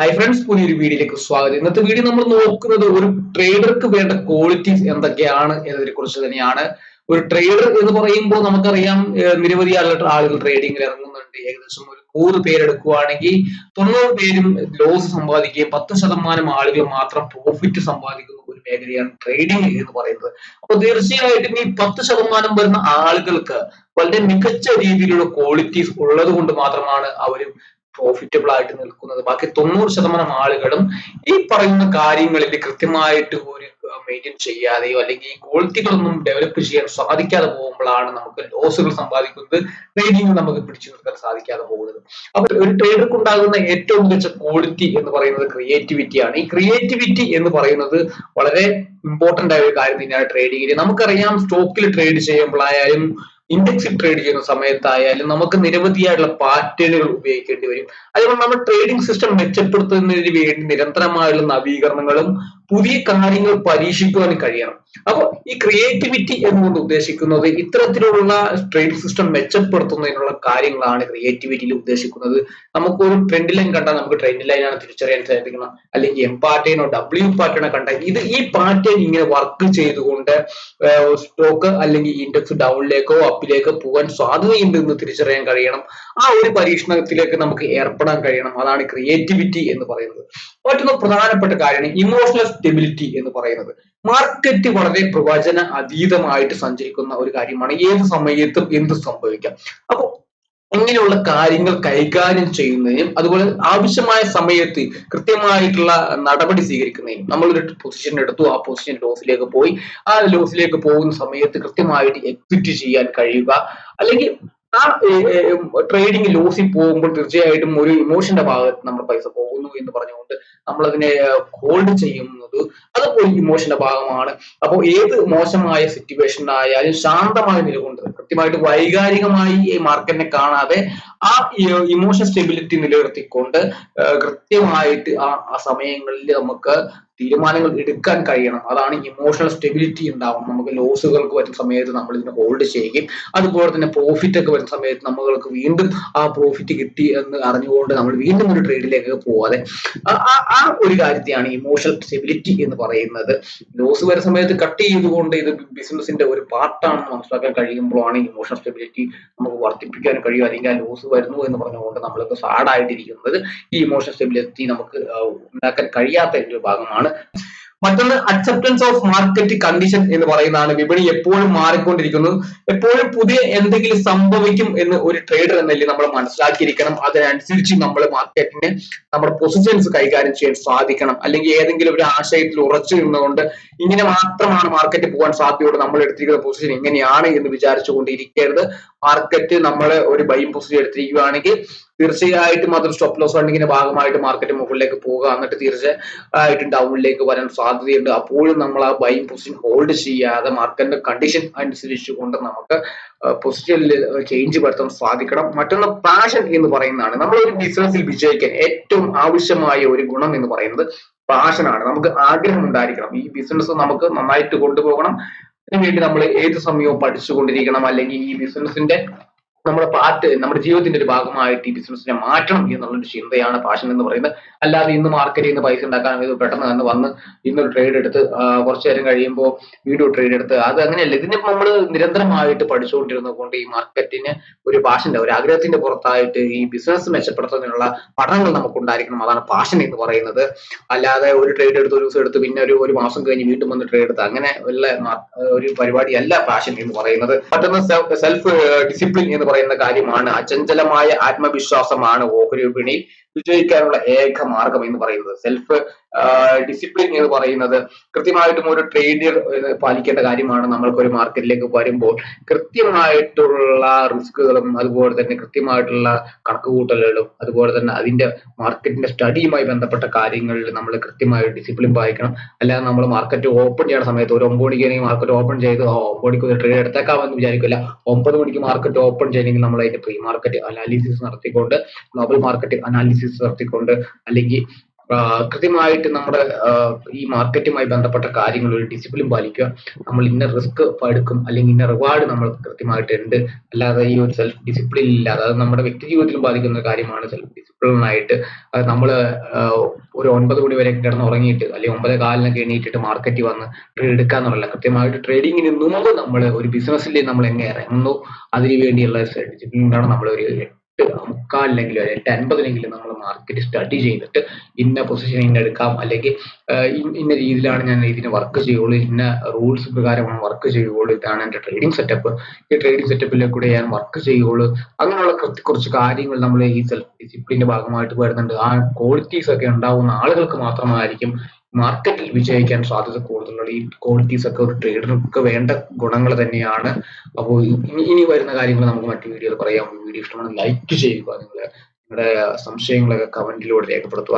Hi friends, പുതിയൊരു വീഡിയോയിലേക്ക് സ്വാഗതം. ഇന്നത്തെ വീഡിയോ നമ്മൾ നോക്കുന്നത് ഒരു ട്രേഡർക്ക് വേണ്ട ക്വാളിറ്റീസ് എന്തൊക്കെയാണ് എന്നതിനെ കുറിച്ച് തന്നെയാണ്. ഒരു ട്രേഡർ എന്ന് പറയുമ്പോൾ നമുക്കറിയാം നിരവധി ആളുകൾ ട്രേഡിംഗിൽ ഇറങ്ങുന്നുണ്ട്. ഏകദേശം ഒരു 100 പേരെടുക്കുകയാണെങ്കിൽ 90 പേരും ലോസ് സമ്പാദിക്കുകയും 10% ആളുകൾ മാത്രം പ്രോഫിറ്റ് സമ്പാദിക്കുന്ന ഒരു മേഖലയാണ് ട്രേഡിംഗ് എന്ന് പറയുന്നത്. അപ്പൊ തീർച്ചയായിട്ടും ഈ 10% വരുന്ന ആളുകൾക്ക് വളരെ മികച്ച രീതിയിലുള്ള ക്വാളിറ്റീസ് ഉള്ളത് കൊണ്ട് മാത്രമാണ് അവർ പ്രോഫിറ്റബിൾ ആയിട്ട് നിൽക്കുന്നത്. ബാക്കി 90% ആളുകളും ഈ പറയുന്ന കാര്യങ്ങളിൽ കൃത്യമായിട്ട് ഒരു മെയിൻറ്റെയിൻ ചെയ്യാതെയോ അല്ലെങ്കിൽ ഈ ക്വാളിറ്റികളൊന്നും ഡെവലപ്പ് ചെയ്യാൻ സാധിക്കാതെ പോകുമ്പോഴാണ് നമുക്ക് ലോസുകൾ സമ്പാദിക്കുന്നത്, ട്രേഡിംഗ് നമുക്ക് പിടിച്ചു നിർത്താൻ സാധിക്കാതെ പോകുന്നത്. അപ്പൊ ഒരു ട്രേഡർക്ക് ഉണ്ടാകുന്ന ഏറ്റവും മികച്ച ക്വാളിറ്റി എന്ന് പറയുന്നത് ക്രിയേറ്റിവിറ്റിയാണ്. ഈ ക്രിയേറ്റിവിറ്റി എന്ന് പറയുന്നത് വളരെ ഇമ്പോർട്ടന്റ് ആയ ഒരു കാര്യം തന്നെയാണ് ട്രേഡിംഗിൽ. നമുക്കറിയാം, സ്റ്റോക്കിൽ ട്രേഡ് ചെയ്യുമ്പോഴായാലും ഇൻഡെക്സിൽ ട്രേഡ് ചെയ്യുന്ന സമയത്തായാലും നമുക്ക് നിരവധിയായിട്ടുള്ള പാറ്റേണുകൾ ഉപയോഗിക്കേണ്ടി വരും. അതുകൊണ്ട് നമ്മൾ ട്രേഡിംഗ് സിസ്റ്റം മെച്ചപ്പെടുത്തുന്നതിന് വേണ്ടി നിരന്തരമായുള്ള നവീകരണങ്ങളും പുതിയ കാര്യങ്ങൾ പരീക്ഷിക്കുവാനും കഴിയണം. അപ്പോൾ ഈ ക്രിയേറ്റിവിറ്റി എന്നുകൊണ്ട് ഉദ്ദേശിക്കുന്നത് ഇത്തരത്തിലുള്ള ട്രേഡിംഗ് സിസ്റ്റം മെച്ചപ്പെടുത്തുന്നതിനുള്ള കാര്യങ്ങളാണ് ക്രിയേറ്റിവിറ്റിയിൽ ഉദ്ദേശിക്കുന്നത്. നമുക്കൊരു ട്രെൻഡ് ലൈൻ കണ്ടാൽ നമുക്ക് ട്രെൻഡ് ലൈൻ ആണ് തിരിച്ചറിയാൻ സാധിക്കണം, അല്ലെങ്കിൽ എം പാറ്റേണോ ഡബ്ല്യു പാറ്റേണോ കണ്ടാൽ ഈ പാറ്റേൺ ഇങ്ങനെ വർക്ക് ചെയ്തുകൊണ്ട് സ്റ്റോക്ക് അല്ലെങ്കിൽ ഇൻഡെക്സ് ഡൗണിലേക്കോ അപ്പിലേക്കോ പോകാൻ സാധ്യതയുണ്ട് എന്ന് തിരിച്ചറിയാൻ കഴിയണം. ആ ഒരു പരീക്ഷണത്തിലേക്ക് നമുക്ക് ഏർപ്പെടാൻ കഴിയണം. അതാണ് ക്രിയേറ്റിവിറ്റി എന്ന് പറയുന്നത്. മറ്റൊന്ന് പ്രധാനപ്പെട്ട കാര്യമാണ് ഇമോഷണൽ സ്റ്റെബിലിറ്റി എന്ന് പറയുന്നത്. മാർക്കറ്റ് വളരെ പ്രവചന അതീതമായിട്ട് സഞ്ചരിക്കുന്ന ഒരു കാര്യമാണ്. ഏത് സമയത്തും എന്ത് സംഭവിക്കാം. അപ്പോൾ ഇങ്ങനെയുള്ള കാര്യങ്ങൾ കൈകാര്യം ചെയ്യുന്നതിനും അതുപോലെ ആവശ്യമായ സമയത്ത് കൃത്യമായിട്ടുള്ള നടപടി സ്വീകരിക്കുന്നതിനും, നമ്മളൊരു പൊസിഷൻ എടുത്തു, ആ പൊസിഷൻ ലോസിലേക്ക് പോയി, ആ ലോസിലേക്ക് പോകുന്ന സമയത്ത് കൃത്യമായിട്ട് എക്സിറ്റ് ചെയ്യാൻ കഴിയുക, അല്ലെങ്കിൽ ആ ട്രേഡിംഗ് ലോസിൽ പോകുമ്പോൾ തീർച്ചയായിട്ടും ഒരു ഇമോഷന്റെ ഭാഗത്ത് നമ്മുടെ പൈസ പോകുന്നു എന്ന് പറഞ്ഞുകൊണ്ട് നമ്മൾ അതിനെ ഹോൾഡ് ചെയ്യുന്നത് അതൊക്കെ ഇമോഷന്റെ ഭാഗമാണ്. അപ്പോൾ ഏത് മോശമായ സിറ്റുവേഷൻ ആയാലും ശാന്തമായി നിലകൊണ്ട് കൃത്യമായിട്ട് വൈകാരികമായി ഈ മാർക്കറ്റിനെ കാണാതെ ആ ഇമോഷൻ സ്റ്റെബിലിറ്റി നിലനിർത്തിക്കൊണ്ട് കൃത്യമായിട്ട് ആ സമയങ്ങളിൽ നമുക്ക് തീരുമാനങ്ങൾ എടുക്കാൻ കഴിയണം. അതാണ് ഇമോഷണൽ സ്റ്റെബിലിറ്റി ഉണ്ടാവും. നമുക്ക് ലോസുകൾക്ക് വരുന്ന സമയത്ത് നമ്മൾ ഇതിനെ ഹോൾഡ് ചെയ്യുകയും അതുപോലെ തന്നെ പ്രോഫിറ്റ് ഒക്കെ വരുന്ന സമയത്ത് നമ്മൾക്ക് വീണ്ടും ആ പ്രോഫിറ്റ് കിട്ടി എന്ന് അറിഞ്ഞുകൊണ്ട് നമ്മൾ വീണ്ടും ഒരു ട്രേഡിലേക്ക് പോവാതെ ആ ഒരു കാര്യത്തെയാണ് ഇമോഷണൽ സ്റ്റെബിലിറ്റി എന്ന് പറയുന്നത്. ലോസ് വരുന്ന സമയത്ത് കട്ട് ചെയ്തുകൊണ്ട് ഇത് ബിസിനസിന്റെ ഒരു പാർട്ടാണെന്ന് മനസ്സിലാക്കാൻ കഴിയുമ്പോഴാണ് ഇമോഷണൽ സ്റ്റെബിലിറ്റി നമുക്ക് വർദ്ധിപ്പിക്കാൻ കഴിയും. അല്ലെങ്കിൽ ആ ലോസ് വരുന്നു എന്ന് പറഞ്ഞുകൊണ്ട് നമ്മൾക്ക് സാഡായിട്ടിരിക്കുന്നത് ഈ ഇമോഷണൽ സ്റ്റെബിലിറ്റി നമുക്ക് ഉണ്ടാക്കാൻ കഴിയാത്ത ഒരു ഭാഗമാണ്. മറ്റൊന്ന് അക്സെപ്റ്റൻസ് ഓഫ് മാർക്കറ്റ് കണ്ടീഷൻ എന്ന് പറയുന്നതാണ്. വിപണി എപ്പോഴും മാറിക്കൊണ്ടിരിക്കുന്നു, എപ്പോഴും പുതിയ എന്തെങ്കിലും സംഭവിക്കും എന്ന് ഒരു ട്രേഡർ എന്നല്ലേ നമ്മൾ മനസ്സിലാക്കിയിരിക്കണം. അതിനനുസരിച്ച് നമ്മൾ മാർക്കറ്റിനെ നമ്മുടെ പൊസിഷൻസ് കൈകാര്യം ചെയ്യാൻ സാധിക്കണം. അല്ലെങ്കിൽ ഏതെങ്കിലും ഒരു ആശയത്തിൽ ഉറച്ചു നിന്നുകൊണ്ട് ഇങ്ങനെ മാത്രമാണ് മാർക്കറ്റ് പോകാൻ സാധ്യതയോട് നമ്മൾ എടുത്തിരിക്കുന്ന പൊസിഷൻ ഇങ്ങനെയാണ് എന്ന് വിചാരിച്ചുകൊണ്ടിരിക്കരുത്. മാർക്കറ്റ് നമ്മൾ ഒരു ബൈയിങ് പൊസിഷൻ എടുത്തിരിക്കുകയാണെങ്കിൽ തീർച്ചയായിട്ടും അതൊരു സ്റ്റോപ്പ് ലോസ് ഫണ്ടിങ്ങിന്റെ ഭാഗമായിട്ട് മാർക്കറ്റ് മുകളിലേക്ക് പോകുക, എന്നിട്ട് തീർച്ചയായിട്ടും ഡൗണിലേക്ക് വരാൻ സാധ്യതയുണ്ട്. അപ്പോഴും നമ്മൾ ആ ബൈയിങ് പൊസിഷൻ ഹോൾഡ് ചെയ്യാതെ മാർക്കറ്റിന്റെ കണ്ടീഷൻ അനുസരിച്ചുകൊണ്ട് നമുക്ക് പൊസിഷനിൽ ചേഞ്ച് വരുത്താൻ സാധിക്കണം. മറ്റൊന്ന് പാഷൻ എന്ന് പറയുന്നതാണ്. നമ്മൾ ഒരു ബിസിനസ്സിൽ വിജയിക്കാൻ ഏറ്റവും ആവശ്യമായ ഒരു ഗുണം എന്ന് പറയുന്നത് പാഷനാണ്. നമുക്ക് ആഗ്രഹം ഉണ്ടായിരിക്കണം. ഈ ബിസിനസ് നമുക്ക് നന്നായിട്ട് കൊണ്ടുപോകണം. അതിനുവേണ്ടി നമ്മൾ ഏത് സമയവും പഠിച്ചുകൊണ്ടിരിക്കണം. അല്ലെങ്കിൽ ഈ ബിസിനസിന്റെ നമ്മുടെ നമ്മുടെ ജീവിതത്തിന്റെ ഒരു ഭാഗമായിട്ട് ഈ ബിസിനസിനെ മാറ്റണം എന്നുള്ളൊരു ചിന്തയാണ് പാഷൻ എന്ന് പറയുന്നത്. അല്ലാതെ ഇന്ന് മാർക്കറ്റിൽ നിന്ന് പൈസ ഉണ്ടാക്കാൻ പെട്ടെന്ന് തന്നെ വന്ന് ഇന്നൊരു ട്രേഡ് എടുത്ത് കുറച്ചു നേരം കഴിയുമ്പോൾ വീണ്ടും ട്രേഡ് എടുത്ത് അത് അങ്ങനെയല്ല. ഇതിനെ നമ്മൾ നിരന്തരമായിട്ട് പഠിച്ചുകൊണ്ടിരുന്നത് കൊണ്ട് ഈ മാർക്കറ്റിന് ഒരു പാഷന്റെ ഒരു ആഗ്രഹത്തിന്റെ പുറത്തായിട്ട് ഈ ബിസിനസ് മെച്ചപ്പെടുത്തുന്നതിനുള്ള പഠനങ്ങൾ നമുക്ക് ഉണ്ടായിരിക്കണം. അതാണ് പാഷൻ എന്ന് പറയുന്നത്. അല്ലാതെ ഒരു ട്രേഡ് എടുത്ത് ഒരു ദിവസം എടുത്ത് പിന്നെ ഒരു മാസം കഴിഞ്ഞ് വീണ്ടും വന്ന് ട്രേഡ് എടുത്ത് അങ്ങനെ ഉള്ള ഒരു പരിപാടിയല്ല പാഷൻ എന്ന് പറയുന്നത്. മറ്റൊന്ന് സെൽഫ് ഡിസിപ്ലിൻ എന്ന് പറയുന്ന കാര്യമാണ്. അചഞ്ചലമായ ആത്മവിശ്വാസമാണ് ഓഹരി വിപണിയിൽ വിജയിക്കാനുള്ള ഏക മാർഗം എന്ന് പറയുന്നത്. സെൽഫ് ഡിസിപ്ലിൻ എന്ന് പറയുന്നത് കൃത്യമായിട്ടും ഒരു ട്രേഡർ പാലിക്കേണ്ട കാര്യമാണ്. നമ്മൾക്ക് ഒരു മാർക്കറ്റിലേക്ക് വരുമ്പോൾ കൃത്യമായിട്ടുള്ള റിസ്കുകളും അതുപോലെ തന്നെ കൃത്യമായിട്ടുള്ള കണക്കുകൂട്ടലുകളും അതുപോലെ തന്നെ അതിന്റെ മാർക്കറ്റിന്റെ സ്റ്റഡിയുമായി ബന്ധപ്പെട്ട കാര്യങ്ങളിൽ നമ്മൾ കൃത്യമായി ഡിസിപ്ലിൻ പാലിക്കണം. അല്ലാതെ നമ്മൾ മാർക്കറ്റ് ഓപ്പൺ ചെയ്യുന്ന സമയത്ത് ഒരു 9 മണിക്ക് മാർക്കറ്റ് ഓപ്പൺ ചെയ്ത് 9 മണിക്ക് ഒരു ട്രേഡ് എടുത്തേക്കാമെന്ന് വിചാരിക്കില്ല. 9 മണിക്ക് മാർക്കറ്റ് ഓപ്പൺ ചെയ്യണമെങ്കിൽ നമ്മൾ അതിന്റെ പ്രീ മാർക്കറ്റ് അനാലിസിസ് നടത്തിക്കൊണ്ട് ഗ്ലോബൽ മാർക്കറ്റ് അനാലിസിസ് നടത്തിക്കൊണ്ട് അല്ലെങ്കിൽ കൃത്യമായിട്ട് നമ്മുടെ ഈ മാർക്കറ്റുമായി ബന്ധപ്പെട്ട കാര്യങ്ങൾ ഒരു ഡിസിപ്ലിൻ പാലിക്കുക. നമ്മൾ ഇന്ന റിസ്ക് എടുക്കും അല്ലെങ്കിൽ ഇന്ന റിവാർഡ് നമ്മൾ കൃത്യമായിട്ട് ഉണ്ട്. അല്ലാതെ ഈ ഒരു സെൽഫ് ഡിസിപ്ലിൻ ഇല്ലാതെ, അത് നമ്മുടെ വ്യക്തി ജീവിതത്തിലും ബാധിക്കുന്ന ഒരു കാര്യമാണ്. സെൽഫ് ഡിസിപ്ലിൻ ആയിട്ട് അത് നമ്മൾ ഒരു 9 മണി വരെ കിടന്ന് ഉറങ്ങിയിട്ട് അല്ലെങ്കിൽ 9:15 എണീറ്റിട്ട് മാർക്കറ്റിൽ വന്ന് ട്രേഡ് എടുക്കാന്നുള്ളതല്ല. കൃത്യമായിട്ട് ട്രേഡിങ്ങിന് മുമ്പ് നമ്മൾ ഒരു ബിസിനസ്സിൽ നമ്മൾ എങ്ങനെ ഇറങ്ങുന്നു അതിനു വേണ്ടിയുള്ള ഡിസിപ്ലിനാണ്. നമ്മൾ ഒരു 8:45 ഒരു 8:50 നമ്മൾ മാർക്കറ്റ് സ്റ്റഡി ചെയ്തിട്ട് ഇന്ന പൊസിഷൻ ഇന്ന എടുക്കാം, അല്ലെങ്കിൽ ഇന്ന രീതിയിലാണ് ഞാൻ ഇതിന് വർക്ക് ചെയ്യുള്ളൂ, ഇന്ന റൂൾസ് പ്രകാരമാണ് വർക്ക് ചെയ്യുള്ളൂ, ഇതാണ് എൻ്റെ ട്രേഡിംഗ് സെറ്റപ്പ്, ഈ ട്രേഡിംഗ് സെറ്റപ്പിലെ കൂടെ ഞാൻ വർക്ക് ചെയ്യുള്ളൂ, അങ്ങനെയുള്ള കുറച്ച് കാര്യങ്ങൾ നമ്മൾ ഈ സെൽഫ് ഡിസിപ്ലിന്റെ ഭാഗമായിട്ട് വരുന്നുണ്ട്. ആ ക്വാളിറ്റീസ് ഒക്കെ ഉണ്ടാവുന്ന ആളുകൾക്ക് മാത്രമായിരിക്കും മാർക്കറ്റിൽ വിജയിക്കാൻ സാധ്യത കൂടുതലുള്ള. ഈ ക്വാളിറ്റീസ് ഒക്കെ ഒരു ട്രേഡർക്ക് വേണ്ട ഗുണങ്ങൾ തന്നെയാണ്. അപ്പോൾ ഇനി വരുന്ന കാര്യങ്ങൾ നമുക്ക് മറ്റു വീഡിയോയിൽ പറയാം. വീഡിയോ ഇഷ്ടമാണ് ലൈക്ക് ചെയ്യുക, നിങ്ങളുടെ സംശയങ്ങളൊക്കെ കമന്റിലൂടെ രേഖപ്പെടുത്തുക.